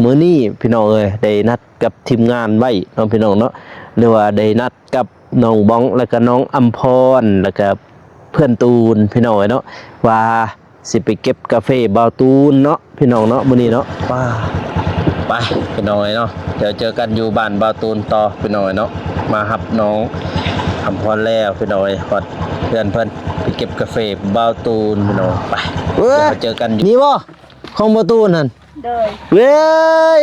มื้อนี้พี่น้องเอ้ยได้นัดกับทีมงานไว้น้องพี่น้องเนาะหรือว่าได้นัดกับน้องบ้องแล้วก็น้องอัมพรแล้วก็เพื่อนตูนพี่น้องเอ้ยเนาะว่าสิไปเก็บกาแฟบ่าวตูนเนาะพี่น้องเนาะมื้อนี้เนาะไปพี่น้องเอ้ยเนาะเดี๋ยวเจอกันอยู่บ้านบ่าวตูนต่อพี่น้องเอ้ยเนาะมารับน้องอัมพรแล้วพี่น้องเอ้ยฮอดเพื่อนเพิ่นไปเก็บกาแฟบ่าวตูนพี่น้องไปเดี๋ยวเจอกันนี่บ่ของบ่าวตูนนั่นเด้อเว้ย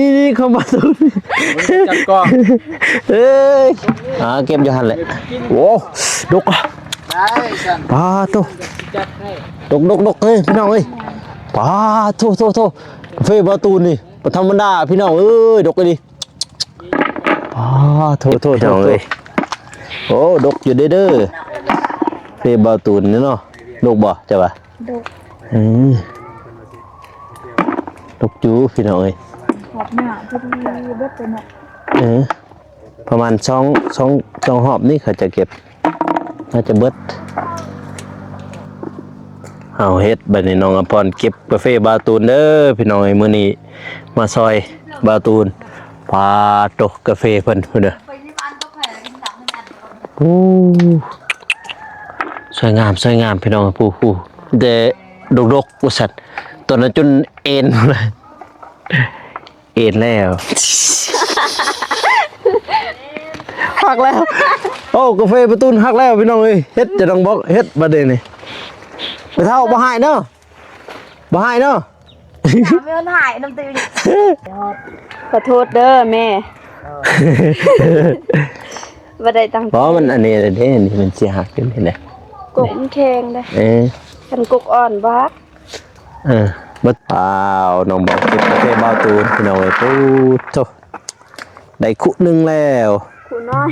นี่เข้ามาตูนจับกล้องเอ้ยเก็บอยู่หั่นแหละโอ้ดกได้ซั่นปาโตจัดให้ดกเฮ้ยพี่น้องเอ้ยปาโตกาแฟบ่ตูนนี่บ่ธรรมดาพี่น้องเอ้ยดกเลยดิปาโตพี่น้องเอ้ยโอ้ดกอยู่เด้อเฟบ่ตูนนี่เนาะดกบ่จ้ะบ่ดกลูกจูพี่น้องเอ้ยหอบหน้าพอดีเบิดไปเนาะประมาณสองหอบนี่เขาจะเก็บน่าจะเบิดเอาเฮ็ดบัดนี้น้องอภรเก็บกาแฟบาตูนเด้อพี่น้องเอ้ยมื้อนี้มาซอยบาตูนพาตกกาแฟเพิ่นเด้อโอ้สวยงามพี่น้องผู้แต่ดกว่าสัตว์ตัวนั้นจนเอ็นเลยเอ็นแล้วหักแล้วโอ้กาแฟประตูหักแล้วพี่น้องเอ้ยเฮ็ดจะต้องบอกเฮ็ดประเด็นนี่ไปเท่าบ่หายเนาะไม่มันหายน้ำตีนขอโทษเด้อแม่บ่ได้ตั้งเพราะมันอันนี้เด้นี่มันสิหักอยู่นี่แหละกกมันแข็งเด้คันกกอ่อนบัดบัดอ้าวน้องบอกเก็บกาแฟบ่าวตูนพี่น้องเอ้ยปุ๊ดโตได้คุนึงแล้วคุน้อย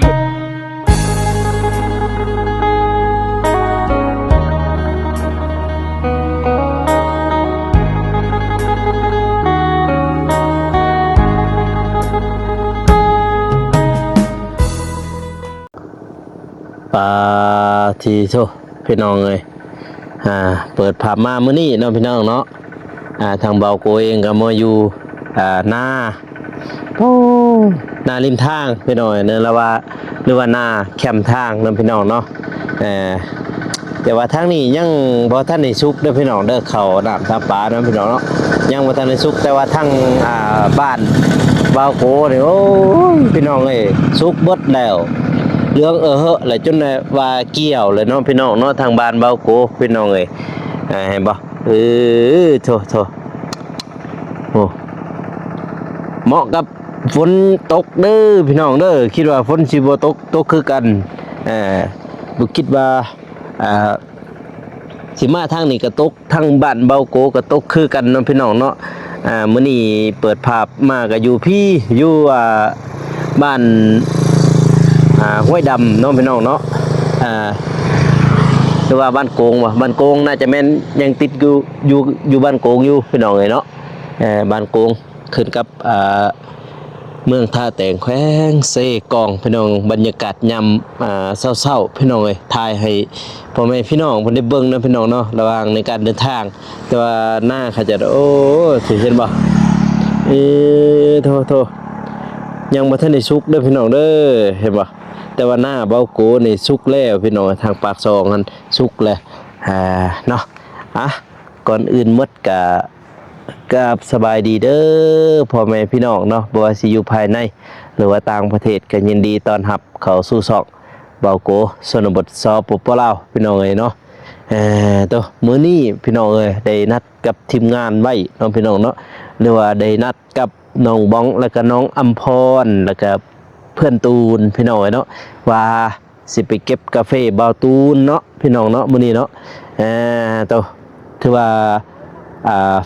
ปาทีโตพี่น้องเอ้ยเปิดภาพมามื้อนี้เนาะพี่น้องเนาะทางเบาโกเองก็มาอยู่หน้าริมทางพี่น้องเนอะหรือว่าหน้าแคมทางเนาะพี่น้องเนาะแต่ว่าทางนี้ยังบ่ทันได้สุกเด้อพี่น้องเด้อเขาน้ำทางป่าเนาะพี่น้องเนาะยังบ่ทันได้สุกแต่ว่าทางบ้านเบาโกนี่โอ้ยพี่น้องเอ้ยสุกเบิดแล้วเรื่องเหอะเลยจนว่าเกี่ยวเลยเนาะพี่น้องเนาะทางบ้านเบาโกพี่น้องเอ้ยเห็นบ่โถโอ้เหมาะกับฝนตกเด้อพี่น้องเด้อคิดว่าฝนสิบ่ตกคือกันบ่คิดว่าสิมาทางนี้ก็ตกทางบ้านเบาโกก็ตกคือกันเนาะพี่น้องเนาะมื้อนี้เปิดภาพมาก็อยู่บ้านห้วยดำเนาะพี่น้องเนาะหรือว่าบ้านโกงบ้านโกงน่าจะแม่นยังติดอยู่บ้านโกงอยู่พี่น้องเนาะบ้านโกงขึ้นกับเมืองท่าแต่งแขวงเซกองพี่น้องบรรยากาศยามเศร้าพี่น้องถ่ายให้พ่อแม่พี่น้องเพิ่นได้เบิ่งนะพี่น้องเนาะระหว่างในการเดินทางแต่ว่าหน้าเขาจะโอ้สิเห็นบ่โทยังบ่ทันได้สุกเด้อพี่น้องเด้อเห็นบ่แต่ว่าหน้าเบาโกนี่สุกแล้วพี่น้องทางปากซองนั้นสุกแล้วเนาะก่อนอื่นหมดกับสบายดีเด้อพ่อแม่พี่น้องเนาะบ่ว่าสิอยู่ภายในหรือว่าต่างประเทศก็ยินดีต้อนรับเข้าสู่ช่องเบาโกชนบทสปปลาวพี่น้องเอ้ยเนาะตัวมื้อนี้พี่น้องเอ้ยได้นัดกับทีมงานไว้น้องพี่น้องเนาะหรือว่าได้นัดกับน้องบ้องแล้วก็น้องอัมพรแล้วก็เพื่อนตูนพี่น้องเนาะว่าสิไปเก็บกาแฟบ่าวตูนเนาะพี่น้องเนาะมื้อนี้เนาะตัวถือว่า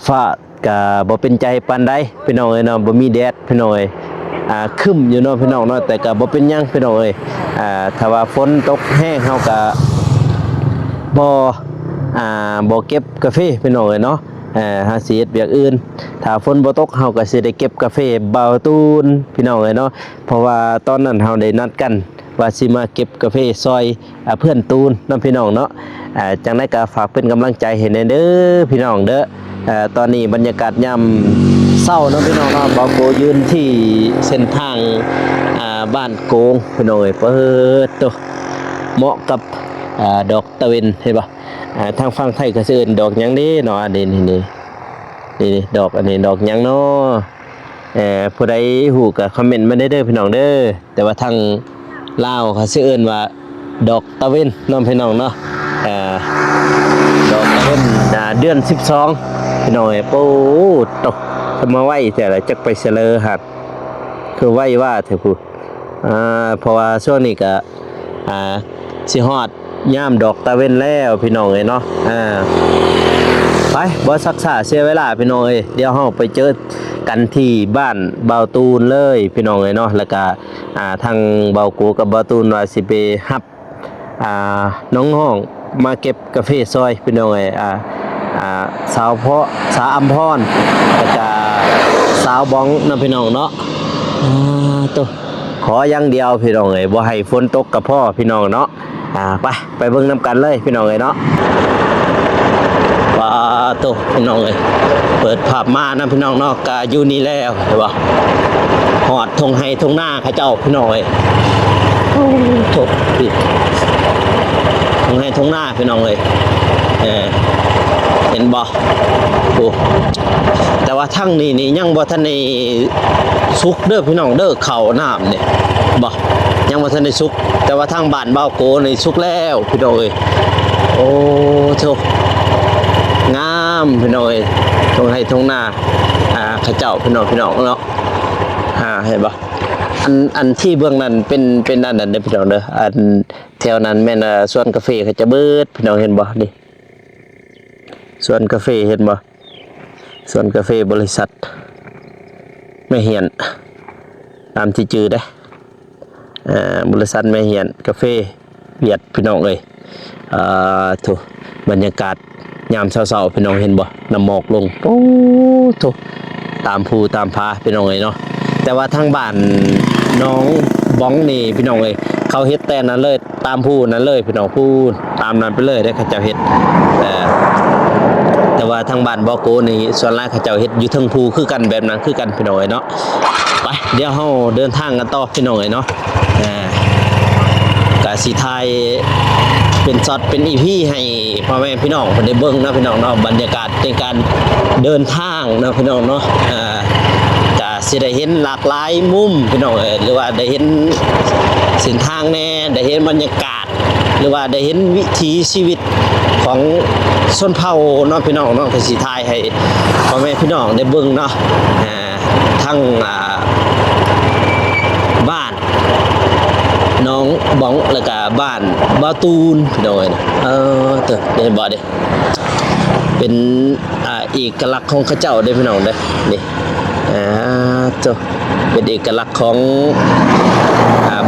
ฟ้าก็บ่เป็นใจปานใดพี่น้องเอ้ยเนาะบ่มีแดดพี่น้องเอ้ยครึ้มอยู่เนาะพี่น้องเนาะแต่ก็บ่เป็นหยังพี่น้องเอ้ยถ้าว่าฝนตกแห้งเฮาก็บ่เก็บกาแฟพี่น้องเอ้ยเนาะหาสิเฮ็ดเวียกอื่นถ้าฝนบ่ตกเฮาก็สิได้เก็บกาแฟบ่าวตูนพี่น้องเอ้ยเนาะเพราะว่าตอนนั้นเฮาได้นัดกันว่าสิมาเก็บกาแฟซอยเพื่อนตูนน้องพี่น้องเนาะจังได๋ก็ฝากเป็นกำลังใจให้แน่เด้อพี่น้องเด้อ ตอนนี้บรรยากาศยามเศร้าเนาะพี่น้องเนาะบ่าวโกยืนที่เส้นทางบ้านโกงพี่น้องเอ้ยเปิดตัวเหมาะกับดอกตะเวนเห็นบ่ทางฝั่งไทยก็สิเอิ้นดอกหยังเด้เนาะอันนี้นี่ดอกอันนี้ดอกหยังเนาะผู้ใดฮู้ก็คอมเมนต์มาได้เด้อพี่น้องเด้อแต่ว่าทางลาวเขาสิเอิ้นว่าดอกตะเวนเนาะพี่น้องเนาะดอกตะเวนเดือน12พี่น้องเอ้ยโอ้ตกมาไว้แต่ละจักไปเสลอหัดคือไว้ว่าเถอะผู้เพราะว่าช่วงนี้ก็สิฮอดยามดอกตะเวนแล้วพี่น้องเอ้ยเนาะไปบ่ซักษาเสียเวลาพี่น้องเอ้ยเดี๋ยวเฮาไปเจอกันที่บ้านเบาตูนเลยพี่น้องเอ้ยเนาะแล้วก็ทางเบากูกับเบาตูนว่าสิไปรับน้องๆมาเก็บกาแฟซอยพี่น้องเอ้ยสาวอัมพรแล้วก็สาวบ้องนำพี่น้องเนาะตัวขออย่างเดียวพี่น้องเอ้ยบ่ให้ฝนตกกับพ่อพี่น้องเนาะไปเบิ่งนำกันเลยพี่น้องเอ้ยเนาะว้าตัวพี่น้องเอ้ยเปิดภาพมานะพี่น้องเนาะกะอยู่นี่แล้วเห็นบ่หอดทงไห้ทงหน้าเขาเจ้าพี่น้องเอ้ยถูกผิดทงไห้ทงหน้าพี่น้องเอ้ยเห็นบ่โอ้แต่ว่าทั้งนี้นี่ยังบ่ทันได้สุกเด้อพี่น้องเด้อข้าวน้ำนี่บ่ยังบ่ทันได้สุกแต่ว่าทางบ้านเบาโกนี่สุกแล้วพี่น้องเอ้ยโอ้โธ่งามพี่น้องเอ้ยทงไห้ทงหน้าเขาเจ้าพี่น้องเนาะเห็นบ่อันที่เบื้องนั้นเป็นอันนั้นเด้อพี่น้องเด้ออันแถวนั้นแม่นสวนกาแฟเขาจะเบิดพี่น้องเห็นบ่นี่สวนกาแฟเห็นบ่สวนกาแฟบริษัทไม่เหียนตามที่จื่อได้บริษัทไม่เหียนกาแฟเวียดพี่น้องเอ้ยถูกบรรยากาศยามเช้าๆพี่น้องเห็นบ่น้ำหมอกลงโอ้ถูกตามภูตามพาพี่น้องเอ้ยเนาะแต่ว่าทางบ้านน้องบ้องนี่พี่น้องเอ้ยเขาเฮ็ดแต่นั้นเลยตามภูนั้นเลยพี่น้องภูตามนั้นไปเลยได้เขาเจ้าเฮ็ดแต่ว่าทางบ้านบ่อโกนี่ส่วนหลายเขาเจ้าเฮ็ดอยู่เทิงภูคือกันแบบนั้นคือกันพี่น้องเอ้ยเนาะไปเดี๋ยวเฮาเดินทางกันต่อพี่น้องเอ้ยเนาะก็สิถ่ายเป็นช็อตเป็น EP ให้พ่อแม่พี่น้องเพิ่นได้เบิ่งนะพี่น้องเนาะบรรยากาศในการเดินทางนะพี่น้องเนาะก็สิได้เห็นหลากหลายมุมพี่น้องหรือว่าได้เห็นเส้นทางแน่ได้เห็นบรรยากาศหรือว่าได้เห็นวิถีชีวิตของชนเผ่าเนาะพี่น้องเนาะก็สิถ่ายให้พ่อแม่พี่น้องได้เบิ่งเนาะทั้งบ้านน้องบ้องแล้วก็บ้านบาตูนพี่น้องนะเดี๋ยวบอกดิเป็นเอกลักษณ์ของข้าเจ้าได้พี่น้องเด้นี่เป็นเอกลักษณ์ของ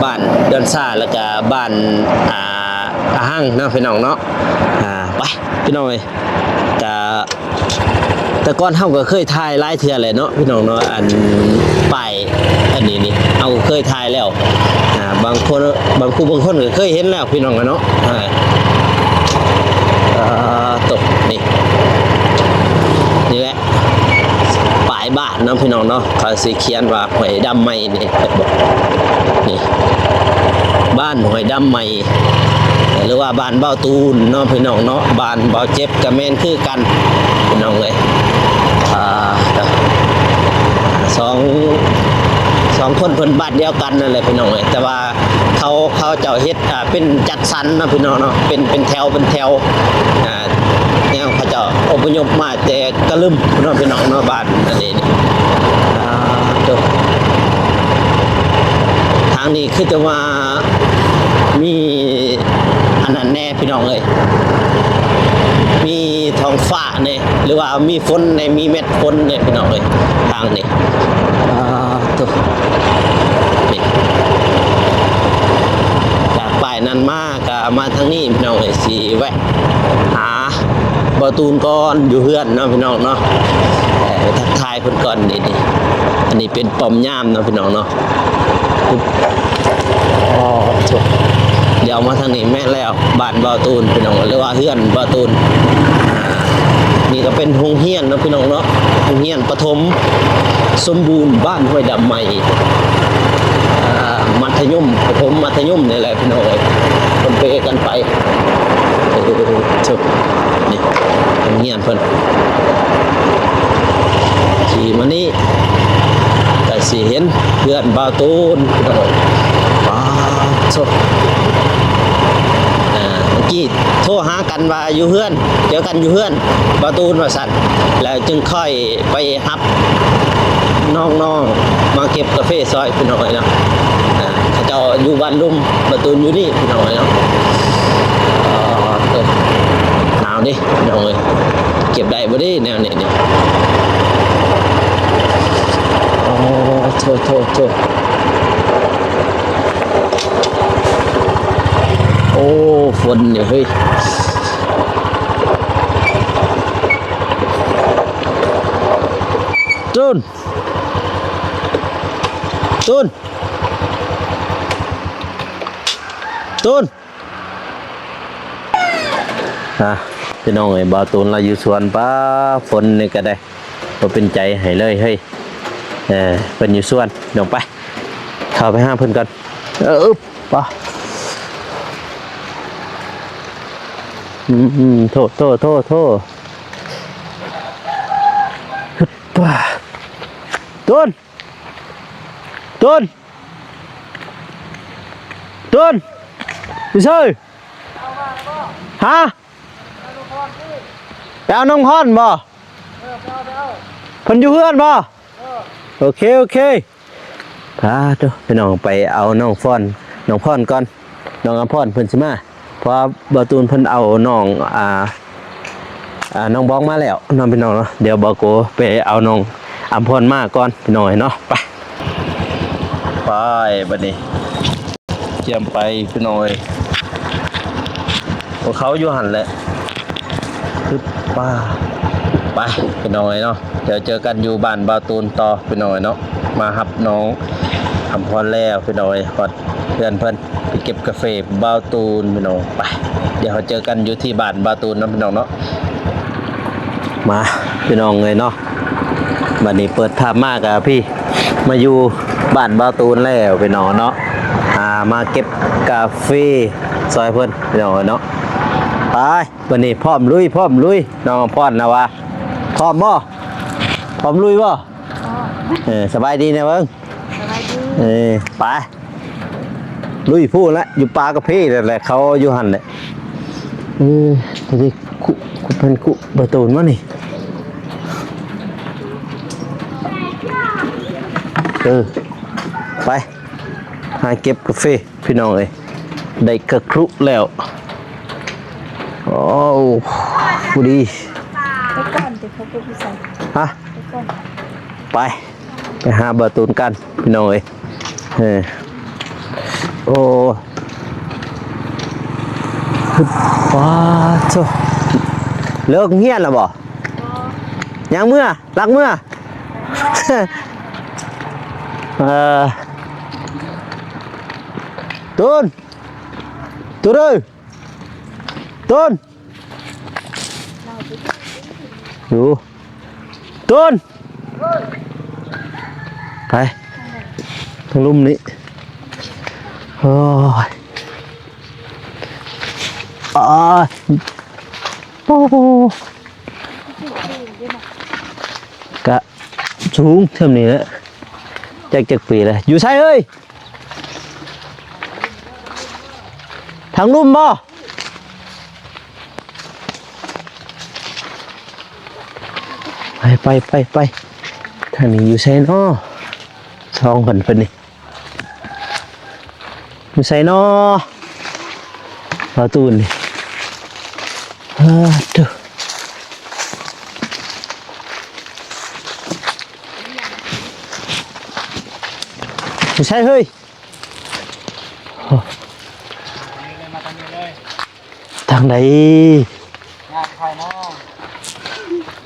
บ้านดอนซ่าแล้วก็บ้านห้างเนาะพี่น้องเนาะไปพี่น้องเลยแต่ก่อนเฮาก็เคยถ่ายหลายเทื่อเลยเนาะพี่น้องเนาะอันป้ายอันนี้เอาเคยถ่ายแล้วบางคนก็เคยเห็นแล้วพี่น้องกันเนาะตกนี่แหละป้ายบ้านเนาะพี่น้องเนาะเขาสิเขียนว่าหอยดำใหม่นี่นี่บ้านหอยดำใหม่หรือว่าบ้านเบาตูนเนาะพี่น้องเนาะบ้านเบาเจ็บกับแม่นคือกันพี่น้องเลยสองคนเพิ่นบ้านเดียวกันนั่นแหละพี่น้องเลยแต่ว่าเขาเจ้าเฮ็ดเป็นจัดสรรนะพี่น้องเนาะเป็นแถวเนี่ยเขาเจ้าอพยพมาแต่กระลึมพี่น้องเนาะบ้านอันนี้ทางนี้คือจะว่ามีอันนั้นแน่พี่น้องเลยมีท้องฟ้าเนี่ยหรือว่ามีฝนเนี่ยมีเม็ดฝนเนี่ยพี่น้องเลยทางนี้นี่จากป้ายนั้นมาทางนี้พี่น้องเลยสิแวะหาบาตูนก่อนอยู่เฮือนเนาะพี่น้องเนาะไปทักทายคนก่อนนี่อันนี้เป็นป้อมย่ามเนาะพี่น้องเนาะเดี๋ยวมาทางนี้แม่แล้วบ้านบาตูนพี่น้องหรือว่าเฮือนบาตูน นี่ก็เป็นโรงเรียนเนาะพี่น้องเนาะโรงเรียนประถมสมบูรณ์บ้านห้วยดำใหม่มัธยมประถมมัธยมนี่แหละพี่น้องคนเปกันไปชุบนี่โรงเรียนเพิ่นขี่มานี่แต่สิเห็นเพื่อนบาวตูนพี่น้องว้าวชุบเมื่อกี้โทรหากันว่าอยู่เพื่อนเจอกันอยู่เพื่อนบาวตูนว่าสั่นแล้วจึงค่อยไปฮับน้องๆมาเก็บกาแฟซอยพี่น้องเนาะเขาเจ้าอยู่บ้านลุ่มบาวตูนอยู่นี่พี่น้องเนาะหนาวดิพี่น้องเอ้ยเก็บได้บ่ดิแนวนี้นี่โอ้โถโอ้ฝนเนี่ยเฮ้ยตูนพี่น้องเอ้ยบ่าวตูนเราอยู่สวนป้าฝนนี่ก็ได้บ่เป็นใจให้เลยเฮ้ยเป็นอยู่สวนเดี๋ยวไปเข้าไปห้าเพิ่นก่อนป่ะโทษป่ะตูนพี่เชยฮะไปเอาน้องพรบ่เพิ่นอยู่เพื่อนบ่โอเคพาเด้อพี่น้องไปเอาน้องพรก่อนน้องอภรเพิ่นสิมาเพราะบ่าวตูนเพิ่นเอาน้องน้องบ้องมาแล้วน้องพี่น้องเนาะเดี๋ยวบ่าวโกไปเอาน้องอภรมาก่อนพี่น้องเนาะไปบัดนี้เตรียมไปพี่น้อยพวกเขาอยู่หั่นแหละคือป้าไปพี่น้อยเนาะเดี๋ยวเจอกันอยู่บ้านบ่าวตูนต่อพี่น้อยเนาะมาหับน้องอภรแล้วพี่น้อยฮอดเพื่อนเพิ่นไปเก็บกาแฟบ่าวตูนพี่น้องไปเดี๋ยวเราเจอกันอยู่ที่บ้านบ่าวตูนเนาะพี่น้องเนาะมาพี่น้องเลยเนาะบัดนี้เปิดภาพมากอะพี่มาอยู่บ้านบ่าวตูนแล้วพี่น้องเนาะมาเก็บกาแฟซอยเพิ่นพี่น้องเนาะไปวันนี้พร้อมลุยน้องพรนะวะพร้อมลุยบ่สบายดีนะเบิ้งไปลุยพูดแล้วอยู่ปลากระเพาะแหละเขาอยู่หันแหละนี่คุเป็นคุประตูนมั้งนี่ไปหาเก็บกาแฟพี่น้องเลยได้กระครุแล้วโอ้ผู้ดีไปก่อนเดี๋ยวเขาไปใส่ฮะไปหาประตูนกันพี่น้องเลยโอ้ว้าโธ่เลิกเฮี้ยนแล้วบ่ยังเมื่อรักเมื่อตูนเอ้ยตูนอยู่ตูนไปทางลุ่มนี้โอ้ยโอ้โหกะสูงเท่านี้แหละจากปีเลยอยู่ใช่เอ้ยทางลุ่มบ่ไปทางนี้อยู่ใช่เนาะซองเพิ่นนี่อยู่ใช่เนาะประตูนี่ดูอยู่ใช่เฮ้ยทางไหน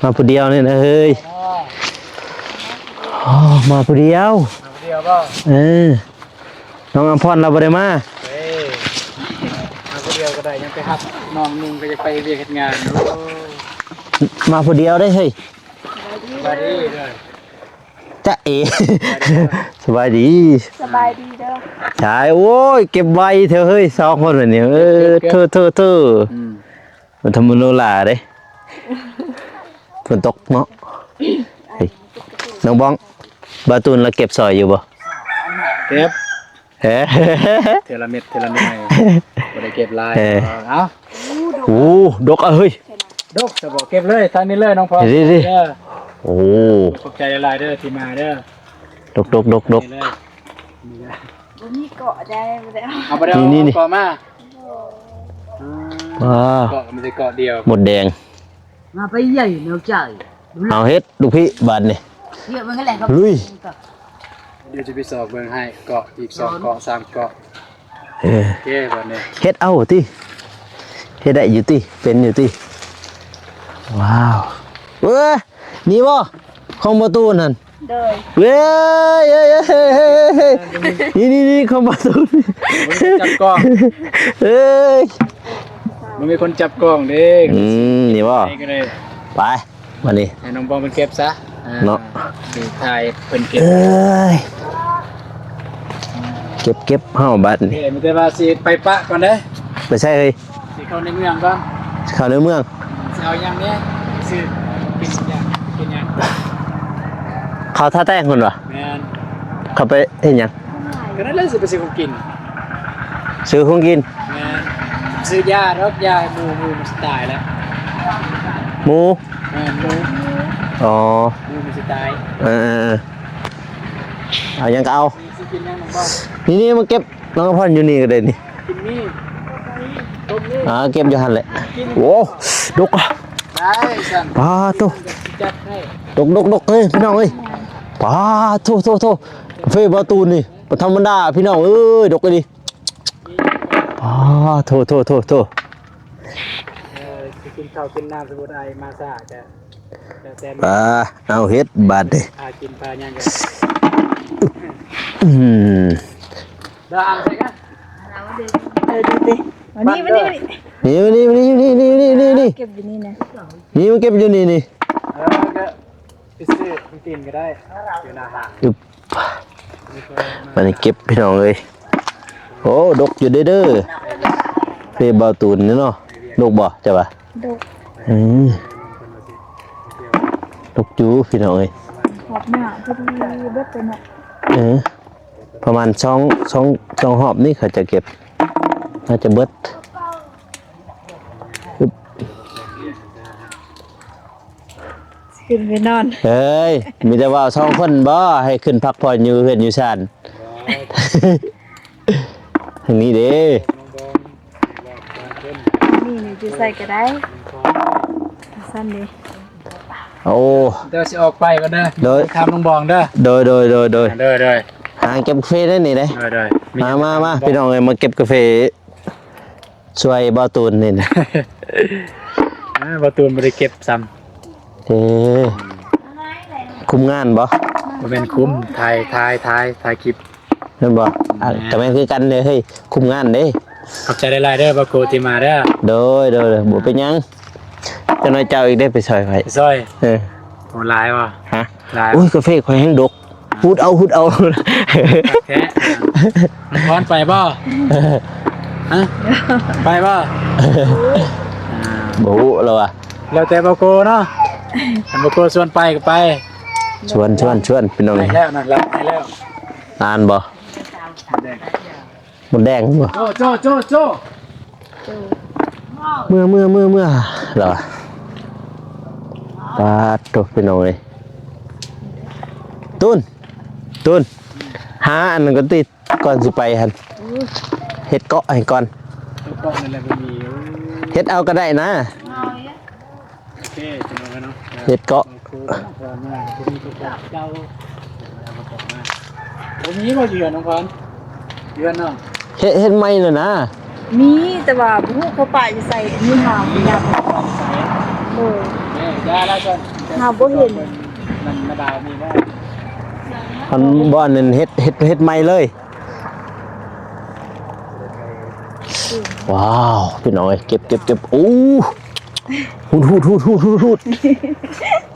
มาผู้เดียวเนี่ยนะเฮ้ยมาผู้เดียวป่ะน้องอภรเราบ่ได้มาผู้เดียวก็ได้ยังไปหับน้องนึงก็จะไปเรียนงาน มาผู้เดียวได้เฮ้ย สบายดีเลย จ๊ะเอ สบายดี สบายดีเด้อ ใช่โอ้ยเก็บไว้เถอะเฮ้ยสองคนแบบนี้เธอมันทำมันโนลาเด้ฝนตกเนาะเฮ้ยน้องบ้องบาตูนเราเก็บซอยอยู่บ่ เก็บ เฮ้ เทละเม็ดเทละหน่อยบ่ได้เก็บลายเอา โอ้ดกอ่ะเฮ้ย ดกจะบอกเก็บเลยทางนี้เลยน้องพร ดิ เด้อ โอ้ ขอบใจหลายๆเด้อที่มาเด้อ ดก นี่เลย บ่มีเกาะได้บ่ได้ เอาไปเด้อ นี่ เกาะมา ว้า เกาะมันจะเกาะเดียว หมดแดง mà bây giờ nó trời เอาเฮ็ดลูกพี่บาดนี่ hiện với cái này không ลุย เดี๋ยวจะไปสอบเบิ่งให้เกาะอีก2เกาะ3เกาะ เออ โอเคบัดนี้ เฮ็ดเอาติเฮ็ดได้อยู่ติเป็นอยู่ติว้าวเว้ยนี่บ่ของประตูนั่น เด้อ เว้ยนี่ของประตู จับกล้อง เอ้ย มันมีคนจับกล้องเด้ นี่บ่ นี่ก็เลย ไปมานี่ ให้น้องบอมมันเก็บซะ เนาะ ดูถ่ายเพิ่นเก็บ เอ้ยเก็บเฮาบัด โอเค นี่ มีแต่ว่าสิไปปะก่อนเด้อ ไปใช่เฮ้ย สิเข้าในเมืองก่อน เข้าในเมือง สิเอาอย่างนี้ซื้อกินอย่างกินอย่าง เขาท่าแต้งคนวะ แม่น เขาไปเฮ็ดหยัง ก็นั่นเลยสิไปซื้อของกิน ซื้อของกิน แม่นซื้อยารถยาให้หมูมันสิตายแล้ว หมู แม่นหมู อ๋อ มันสิตาย เออเอายังก็เอา สิกินยังน้องบอม นี่มาเก็บน้องกระพอนอยู่นี่ก็ได้นี่ กินนี่ต้มนี่ เก็บอยู่หันแหละโอ้ดกอ่ะ ได้สั่น ปลาโต จัดให้ ดกเฮ้ยพี่น้องเอ้ยปลาโตกาแฟบาตูนนี่บ่ธรรมดาพี่น้องเอ้ยดกเลยดิปลาโต สิกินข้าวกินน้ำสมุนไพรมาซ่าแต่แต่ ปลาเอาเฮ็ดบาดเด้ กินปลาย่างกัน อืม เด้ออ่างใส่กัน ดูสิวันนี้ นี่ เก็บอยู่นี่นะ นี่มาเก็บอยู่นี่นี่ ก็ไปซื้อของกินก็ได้อยู่หน้าห้าง อึบมันเก็บพี่น้องเลยโอ้ดกอยู่เด้อเฟบาตูนนี่เนาะดกบ่ใช่ป่ะ ดก อืมดกจูพี่น้องเอ้ย หอบหน้าพอดีเบิดไปเนาะ ประมาณสองหอบนี่เขาจะเก็บน่าจะเบิดอึบ ขึ้นไปนอน เฮ้ยมีแต่ว่า2คนบ่ให้ขึ้นพักผ่อนอยู่เฮือนอยู่ชาน ทางนี้เด้ นี่จะใส่ก็ได้สั้นดี โอ้ เดี๋ยวสิออกไปก่อนเด้อ โดย ทำน้องบองเด้อ โดย เด้อ หาเก็บกาแฟได้นี่เด้ เด้อ มาพี่น้องเอ้ยมาเก็บกาแฟช่วยบ่าวตูนนี่นะ ประตูไม่ได้เก็บซ้ำ เอ้คุมงานบ่ มันเป็นคุ้มถ่ายคลิป นั่นบ่แต่แม่นคือกันเลยเฮ้ยคุมงานเด้ ขอบใจหลายๆเด้อบาโกที่มาเด้อ โดยบ่เป็นหยังเจ้าน้อยเจ้าอีกได้ไปซอยไผ ซอย เออ โหลายว่ะ ฮะ ลาย โอ้ยกาแฟข่อยแห้งดกพูดเอา แท้มันพรไปบ่ฮะไปบ่ บ่ฮู้แล้วอ่ะ แล้วแต่บาโกเนาะถ้าบาโกชวนไปก็ไป ชวนพี่น้อง ไปแล้วนั่นแล้วไปแล้ว นานบ่หมดแดงบ่ โจ เมื่อเหรอปาดตกพี่น้องเอ้ยตุนหาอันนั้นก็ติดก่อนสิไปหั่นเฮ็ดเกาะให้ก่อน ก็นั่นแหละบ่มี เฮ็ดเอาก็ได้นะ โอเคจังเลยเนาะ เฮ็ดเกาะ ผมมีบ่อยู่น้องพรเดือนเนาะ เฮ็ดไม่เลยนะ มีแต่ว่าบุ้เขาป่าจะใส่นี่หามยำโอ้ย นี่ยาแล้วกัน หาบ่เห็น มันมาดาวมีบ่ มันบ่อนนั้นเฮ็ดไม่เลยว้าวพี่น้องเอ้ยเก็บโอ้ หูด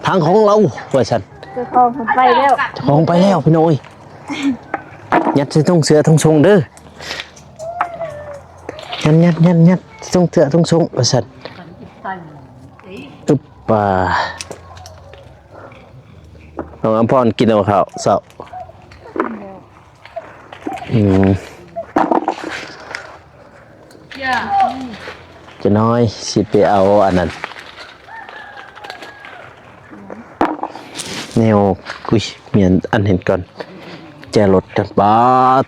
ทางของเราว่าฉัน เจ้าของคนไปแล้ว ทองไปแล้วพี่น้อยยัดใส่ตรงเสือตรงทรงเด้อยัดตรงเสือตรงทรงว่าฉันอึบป่าน้องอำพรกินเอาข้าวเสาจะน้อยสิไปเอาอันนั้นแนวกุยเมียนอันเห็นก่อนแจรถกันบ้า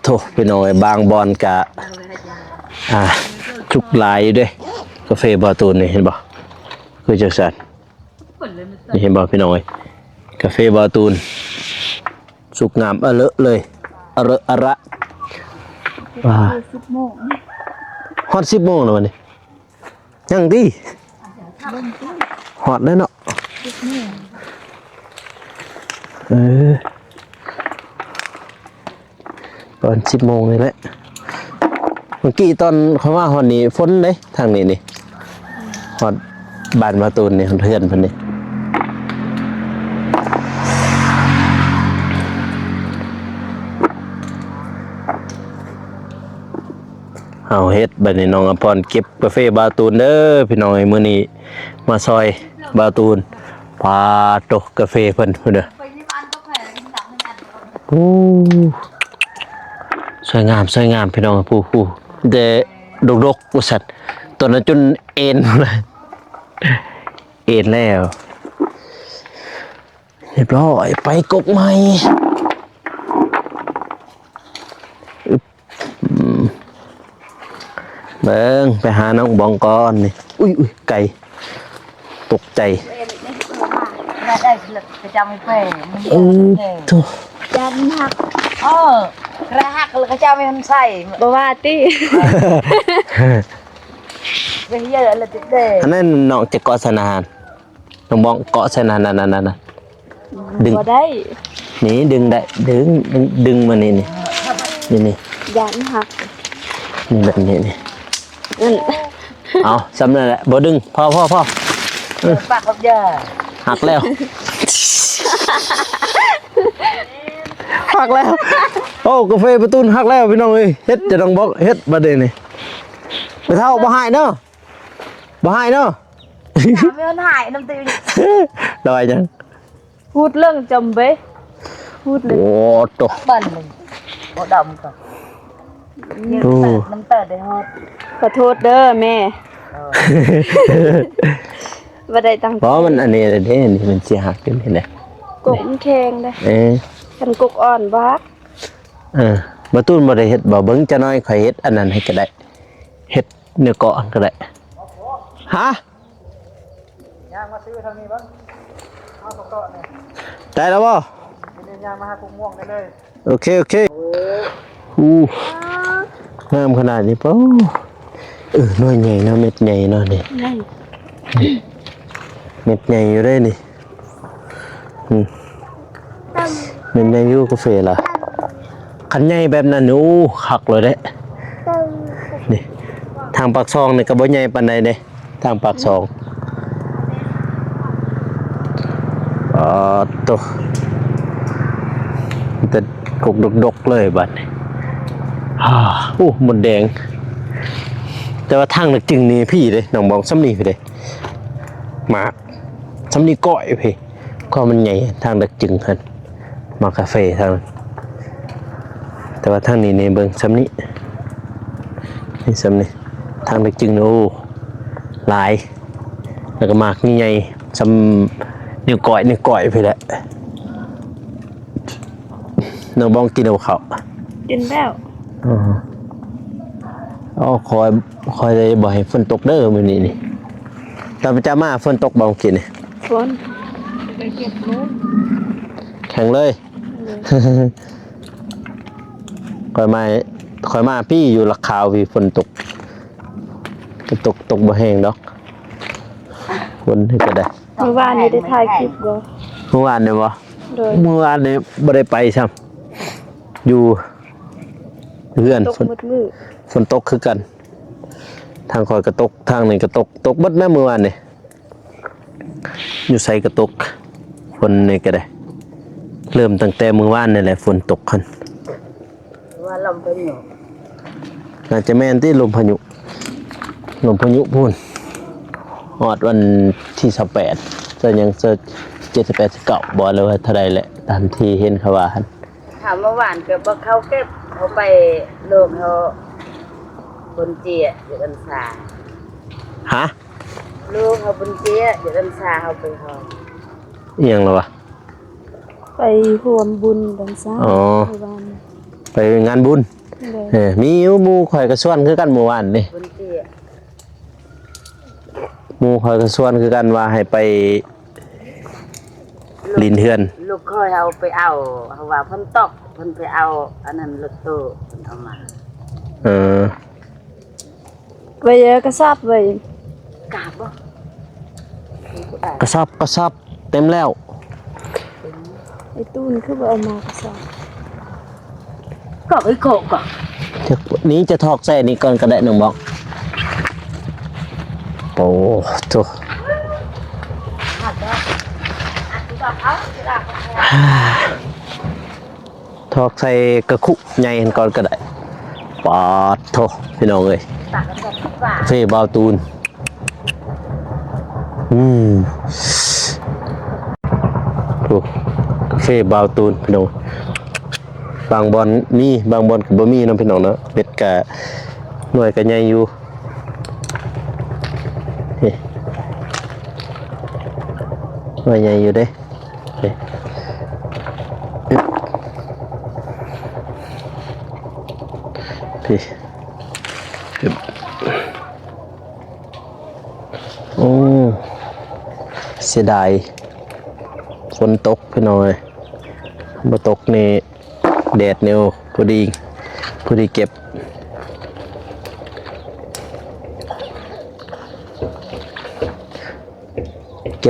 โถพี่น้อยบางบอนกะชุกลายอยู่ด้วยกาแฟบาตูนนี่เห็นบ่คือจังซั่นนี่เห็นบ่พี่น้อยกาแฟบาตูนสุกงามเลอะเลยอะระว้า 10 โมง ฮอด10 โมงแล้ววันนี้ยังดิฮอดแล้วเนาะตอน10 โมงนี่แหละเมื่อกี้ตอนเขาว่าฮอดนี้ฝนเด้ทางนี้นี่ฮอดบ้านมาตูนนี่เพื่อนเพิ่นนี่เอาเฮ็ดบัดนี้น้องอภรเก็บกาแฟบาตูนเด้อพี่น้องมื้อนี้มาซอยบาตูนพาตกกาแฟเพิ่นเด้อโอ้สวยงามพี่น้องผู้แต่ดกๆว่าซั่นตอนนั้นจนเอ็นเลยเอ็นแล้วเรียบร้อยไปกกใหม่เบิ่งไปหาน้องบองก่อนนี่อุ้ยไก่ตกใจ ได้สลักจะไม่เป้มัน โถ่ ยันหัก กระหักแล้วก็จะไม่ทันใส่ บ่ว่าติ ไปเยอะเลยติดเด้ อันนั้นน้องจะเกาะสนานน้องบองเกาะสนานนั่นดึง บ่ได้ นี่ดึงได้ดึงมานี่ยันหัก นี่แบบนี้นี่ นั่น เอาสำเร็จแล้วบ่ดึงพ่อ ปากกับยา หักแล้วหักแล้วโอ้กาแฟประตูหักแล้วพี่น้องเอ้ยเฮ็ดจะต้องบอกเฮ็ดบัดนี้นี่ไปเท่าบ่หายเนาะ ไม่ทันหายน้ำตี ลอยจัง พูดเรื่องจำเบ้พูดเลย โอ้ตก ปั่นเลยโอ้ดำก่อนน้ำเตาได้ฮอด ขอโทษเด้อแม่บ่ได้ตั้ง เพราะมันอันนี้เด้นี่มันสิหักขึ้นเห็นไหม กกมันแข็งเด้ คันกกอ่อนบัก บ่ตูนบ่ได้เฮ็ดบ่เบิ่งจะน้อยข่อยเฮ็ดอันนั้นให้ก็ได้เฮ็ดเนื้อเกาะก็ได้ฮะ ย่างมาซื้อทางนี้บ้างเอาเกาะเนี่ย ได้แล้วบ่ เป็นย่างมาหากุ้งม่วงได้เลย โอเคงามขนาดนี้ป่ะน้อยใหญ่เนาะเม็ดใหญ่เนาะนี่ นั่น เม็ดใหญ่อยู่ได้นี่เม็ดใหญ่อยู่กาแฟล่ะคันใหญ่แบบนั้นโอ้คักเลยเด้นี่ทางปากซองนี่ก็บ่ใหญ่ปานใดเด้ทางปากซองตัวแต่กกดกๆเลยบัดนี้โอ้หมดแดงแต่ว่าทางนึกจึงนี่พี่เลยน้องบอกซ้ำนี่พี่เลยหมากซ้ำนี่ก้อยพี่ก็มันใหญ่ทางนึกจึงหันมากาแฟทางแต่ว่าทางนี้ในเบิ่งซ้ำนี่ซ้ำนี่ทางนึกจึงโอ้หลายแล้วก็หมากนี่ใหญ่ซ้ำนิ้วก้อยพี่แหละน้องบองกินเอาเขา กินแล้ว คอยเลยบอกให้ฝนตกเด้อมื้อนี้นี่ตอนประจามาฝนตกบ่กินนี่ ฝนไปเก็บเลย แข็งเลยคอยมาพี่อยู่ลักขาวพี่ฝนตกบ่แห้งดอกฝนให้ก็ได้ เมื่อวานนี้ได้ถ่ายคลิปบ่ เมื่อวานเนี่ยบ่ โดย เมื่อวานเนี่ยบ่ได้ไปซ้ำอยู่เพื่อน ตกมืด ฝนตกคือกัน ทางคอยก็ตกทางนี้ก็ตกเบิดแม่เมื่อวานนี่ อยู่ใส่กระตกฝนนี่ก็ได้เริ่มตั้งแต่มื้อวานนี่แหละฝนตกคั่น ว่าลมเป็นอยู่ น่าจะแม่นที่ลมพายุพูนฮอดวันที่28จะยังเจอ78 9บ่เลยว่าเท่าใดแหละตามที่เห็นเขาว่าหั่น ถามเมื่อวานก็บ่เขาเก็บเขาไปโลกเขาบนเจียอยู่อันซา ฮะ ลูกเขาบนเจียอยู่อันซาเขาไปหอม อีหยังล่ะวะ ไปร่วมบุญกันซะ อ๋อ ในบ้าน ไปงานบุญ เลย มีอยู่หมู่ข่อยก็ชวนคือกันเมื่อวานนี่ บนเจีย หมู่ข่อยก็ชวนคือกันว่าให้ไปลินเฮือน ลูกคอยเอาไปเอาเขาว่าเพิ่นตกเพิ่นไปเอาอันนั้นรถตู้เพิ่นเอามา เออ ไปเยอะก็ทราบไป กราบบ่ กระสอบเต็มแล้ว ไอ้ตู้นคือบ่เอามากระสอบ ก็ไอ้โกะก็ นี้จะทอกแซ่นี้ก่อนก็ได้น้องบอกโอ้โถ หักแล้วอันที่บอกเอาสิล่ะ ทอกใส่กระคุใหญ่ก่อนก็ได้ปอดโถพี่น้องเอ้ย ตักกันแบบที่ว่า เฟ่บาวตูนโอ้กาแฟบาวตูนพี่น้องบางบอนมีบางบอนก็บ่มีเนาะพี่น้องเนาะเม็ดกะหน่วยก็ใหญ่อยู่นี่หน่วยใหญ่อยู่เด้นี่พี่โอ้เสียดายฝนตกพี่น้อยบ่ตกนี่แดดเนี่ยพอดีเก็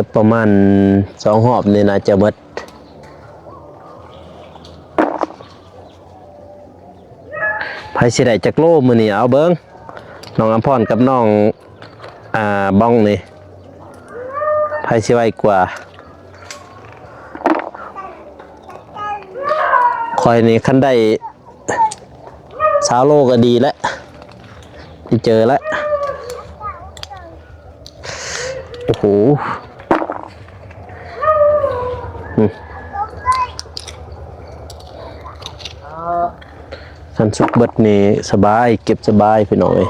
บประมาณ2 หอบนี่น่าจะหมดไผสิได้จักโลมื้อนี้เอาเบิ่งน้องอำพรกับน้องบ้องนี่ไผสิไวกว่าคอยนี่คันได้20 โลก็ดีแล้วที่เจอแล้วโอ้โหคันสุกเบิดนี่สบายเก็บสบายพี่น้องเอ้ย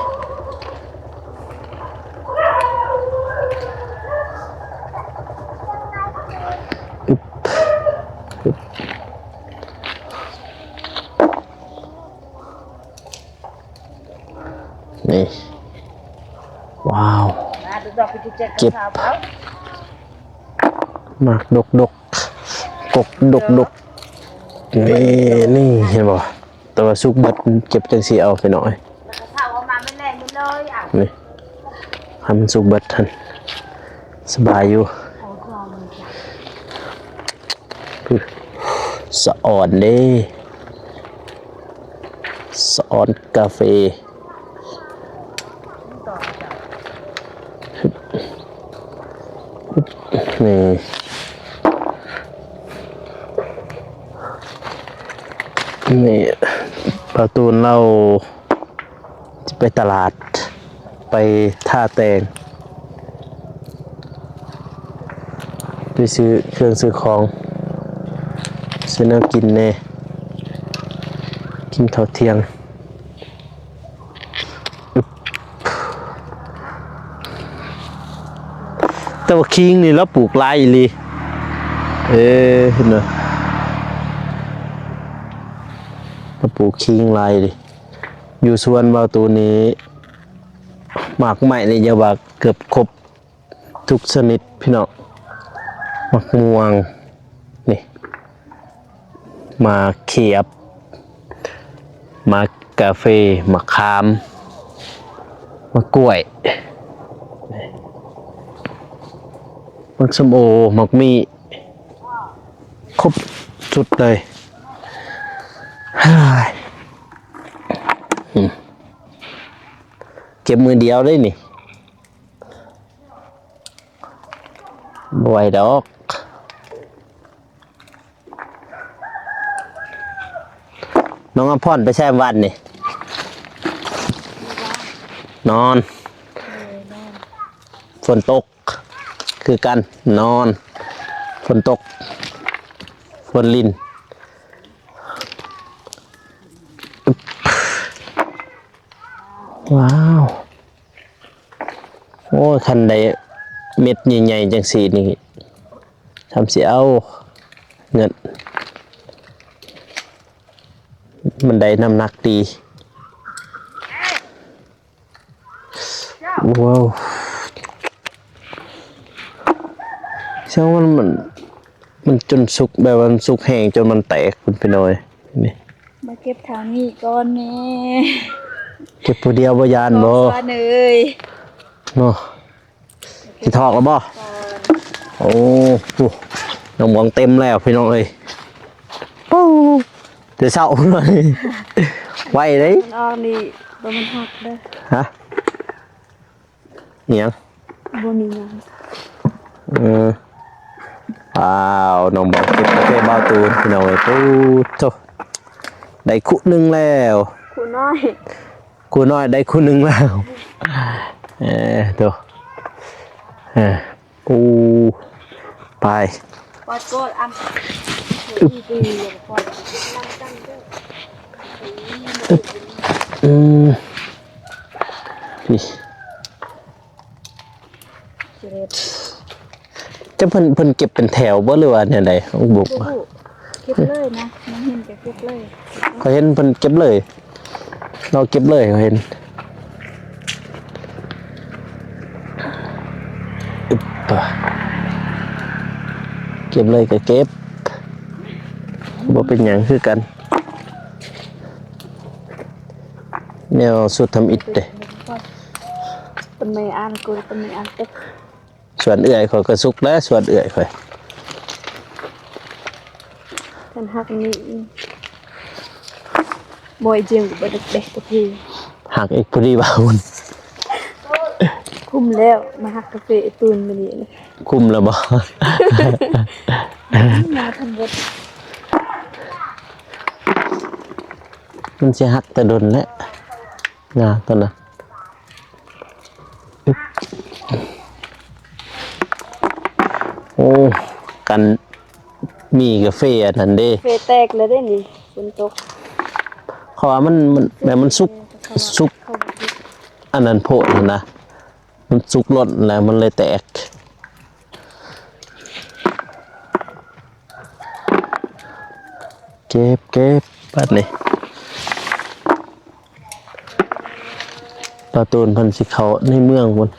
นี่ว้าว มาดูดอกพิจิตร เก็บ ข้าวเอา มากดกกกดกนี่เห็นบ่แต่ว่าสุกเบิดเก็บจังสีเอาไปหน่อย แล้วก็ข้าวเอามาไม่แรงไม่เลยอ่ะ นี่ทำสุกเบิดทันสบายอยู่สะอ่อนเด้สะอ่อนกาแฟนี่นี่ประตูนเราจะไปตลาดไปท่าแตงไปซื้อเครื่องซื้อของซื้อน้ำกินแน่กินข้าวเที่ยงแต่ว่าคิงนี่เราปลูกหลายอีหลีเห็นไหมเราปลูกคิงหลายดิอยู่สวนเราตัวนี้หมากใหม่เลยจะว่าเกือบครบทุกชนิดพี่น้องมะม่วงนี่มาเขียบมากาแฟมะขามมะกล้วยมักส้มโอมักมีครบสุดเลยเก็บมือเดียวได้นี่ บ่ไหวดอกน้องอภรไปแช่วันนี่นอนฝนตกคือกันนอนฝนตกฝนลินว้าวโอ้คันใดเม็ดใหญ่ๆจังสีนี่ทำสิเอาเงินมันได้น้ำหนักดีว้าวเชื่อว่ามันจนสุกแบบมันสุกแห้งจนมันแตกเป็นไปหน่อยนี่ มาเก็บทางนี้ก่อนแม่ เก็บผู้เดียวบ่ยานบ่ ก่อนเอ้ย เนาะสิถอกแล้วบ่โอ้โหน้องมองเต็มแล้วพี่น้องเอ้ยโอ้เดี๋ยวเศร้าเลยไว้เลย มันออกนี่บ่มันหักเด้อ ฮะเนียง บ่มีหยัง อ้าวน้องบอกเก็บกาแฟบ้าตูนพี่น้องเอ้ยปุ๊บโตได้คู่หนึงแล้ว คูน้อย คู่น้อยได้คู่หนึงแล้วโตปูไป ปอดโกดอันอีปีอย่าปอดนั่งจังเด้อ นี่ สิเร็ด จะเพิ่นเก็บเป็นแถวบ่หรือว่าเนี่ยใดของบุก บ่ฮู้เก็บเลยนะน้องเห็นแกเก็บเลย เขาเห็นเพิ่นเก็บเลย เราเก็บเลยเขาเห็นอึบเก็บเลยก็เก็บบ่เป็นหยังคือกันแนวสุดทำอิฐเด้ ตะเมอันกูตะเมอันตึก ส่วนเอื่อยเขาก็สุกแล้วส่วนเอื่อยค่อย กันหักนี่บ่อยเจียงบ่ได้เด็กตะกี้ หักอีกพอดีบ่าวมัน คุ้มแล้วมาหักกาแฟไอ้ตูนมื้อนี้นะ คุ้มแล้วบ่ มาทำเบิด มันสิหักแต่ดนแล้วงาตัวนั้นอึ๊บโอ้กันมีกาแฟอันนั้นเด้ เฟแตกเลยได้นี่ฝนตก เพราะว่ามันแบบมันสุกอันนั้นโพดนะ มันสุกหล่นแล้วมันเลยแตกเก็บปัดนี่ตาตูนเพันสิเขาในเมืองมัน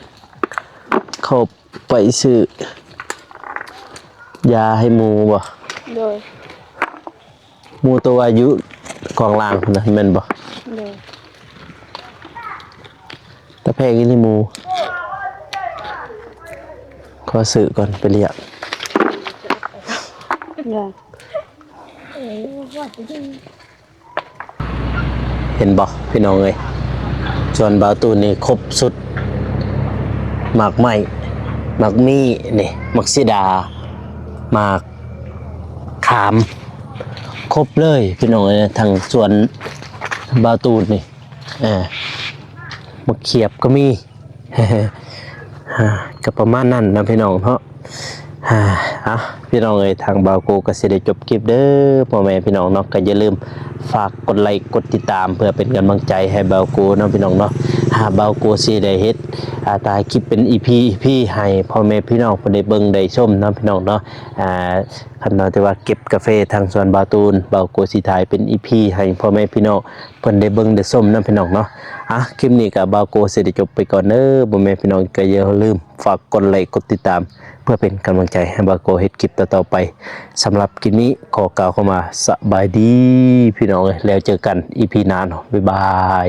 เขาไปซื้อยาให้หมูบ่ โดย หมูตัวอายุกองล่างพุ่นนะแม่นบ่ โดย ตะแพงอีนี่หมูขอซื้อก่อนไปเรียก อย่า เห็นบ่พี่น้องเอ้ยส่วนบาวตูนนี่ครบสุดหมากไม้หมากมี่นี่หมากซิดาหมากขามครบเลยพี่น้องเอ้ยทางสวนบาวตูนนี่หมากเขียบก็มี ก็ประมาณนั้นนะพี่น้องเนาะพี่น้องเอ้ยทางบาวโกก็สิได้จบคลิปเด้อพ่อแม่พี่น้องเนาะก็อย่าลืมฝากกดไลค์กดติดตามเพื่อเป็นกำลังใจให้บาวโกเนาะพี่น้องเนาะบาวโกสิได้เฮ็ดตายคลิปเป็น EP ให้พ่อแม่พี่น้องเพิ่นได้เบิ่งได้ชมเนาะพี่น้องเนาะคันว่าแต่ว่าเก็บกาแฟทางสวนบาวตูนบาวโกสิถ่ายเป็น EP ให้พ่อแม่พี่น้องเพิ่นได้เบิ่งได้ชมเนาะพี่น้องเนาะคลิปนี้ก็บาวโกสิได้จบไปก่อนเด้อพ่อแม่พี่น้องก็อย่าลืมฝากกดไลค์กดติดตามเพื่อเป็นกำลังใจให้บาโกเฮ็ดคลิปต่อๆไปสำหรับคลิปนี้ขอกล่าวเข้ามาสบายดีพี่น้องแล้วเจอกัน EP หน้าเนาะบ๊ายบาย